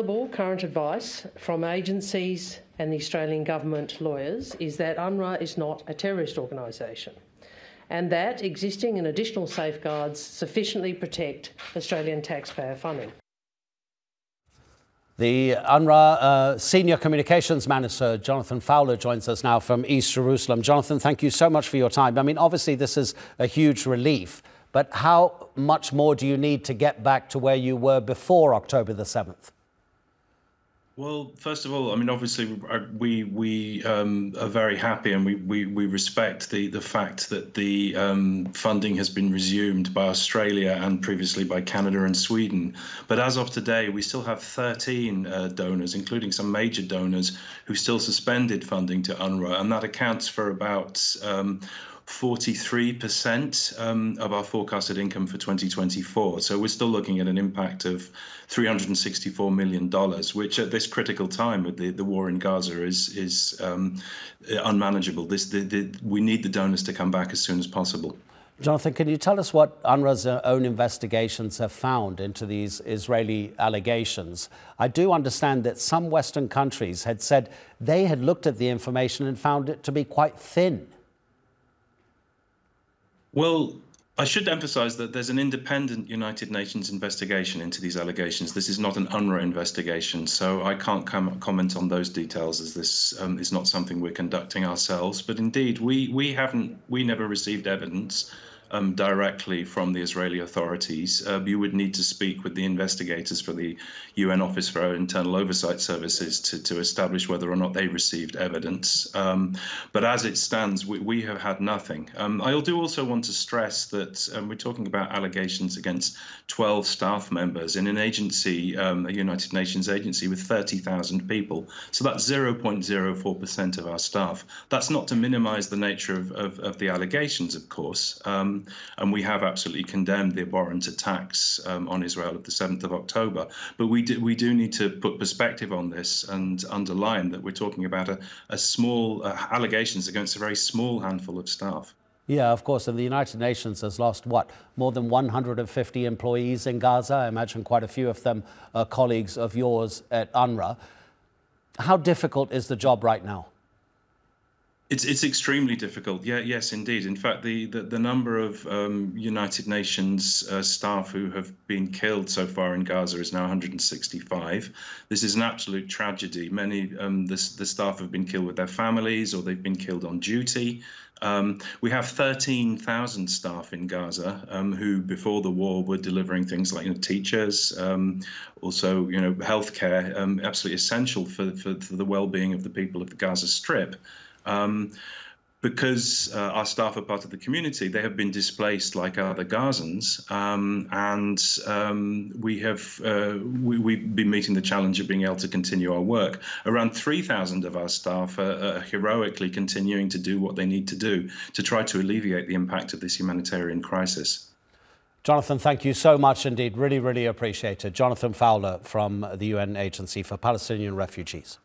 Current advice from agencies and the Australian government lawyers is that Unrwa is not a terrorist organisation and that existing and additional safeguards sufficiently protect Australian taxpayer funding. The Unrwa Senior Communications Manager, Jonathan Fowler, joins us now from East Jerusalem. Jonathan, thank you so much for your time. I mean, obviously this is a huge relief, but how much more do you need to get back to where you were before October the 7th? Well, first of all, I mean, obviously, we are very happy, and we respect the fact that the funding has been resumed by Australia and previously by Canada and Sweden. But as of today, we still have 13 donors, including some major donors, who still suspended funding to Unrwa, and that accounts for about 43% of our forecasted income for 2024. So we're still looking at an impact of $364 million, which at this critical time with the war in Gaza is unmanageable. We need the donors to come back as soon as possible. Jonathan, can you tell us what UNRWA's own investigations have found into these Israeli allegations? I do understand that some Western countries had said they had looked at the information and found it to be quite thin. Well, I should emphasize that there's an independent United Nations investigation into these allegations. This is not an UNRWA investigation, so I can't comment on those details, as this is not something we're conducting ourselves. But indeed, we never received evidence directly from the Israeli authorities. You would need to speak with the investigators for the UN Office for Internal Oversight Services to establish whether or not they received evidence. But as it stands, we have had nothing. I do also want to stress that we're talking about allegations against 12 staff members in an agency, a United Nations agency with 30,000 people. So that's 0.04% of our staff. That's not to minimize the nature of the allegations, of course. And we have absolutely condemned the abhorrent attacks on Israel of the 7th of October. But we do need to put perspective on this and underline that we're talking about a small allegations against a very small handful of staff. Yeah, of course. And the United Nations has lost, what, more than 150 employees in Gaza? I imagine quite a few of them are colleagues of yours at UNRWA. How difficult is the job right now? It's extremely difficult. Yes, indeed. In fact, the number of United Nations staff who have been killed so far in Gaza is now 165. This is an absolute tragedy. Many the staff have been killed with their families, or they've been killed on duty. We have 13,000 staff in Gaza who, before the war, were delivering things like teachers, also healthcare, absolutely essential for the well-being of the people of the Gaza Strip. Because our staff are part of the community, they have been displaced like other Gazans, and we've been meeting the challenge of being able to continue our work. Around 3,000 of our staff are heroically continuing to do what they need to do to try to alleviate the impact of this humanitarian crisis. Jonathan, thank you so much indeed. Really, really appreciate it. Jonathan Fowler from the UN Agency for Palestinian Refugees.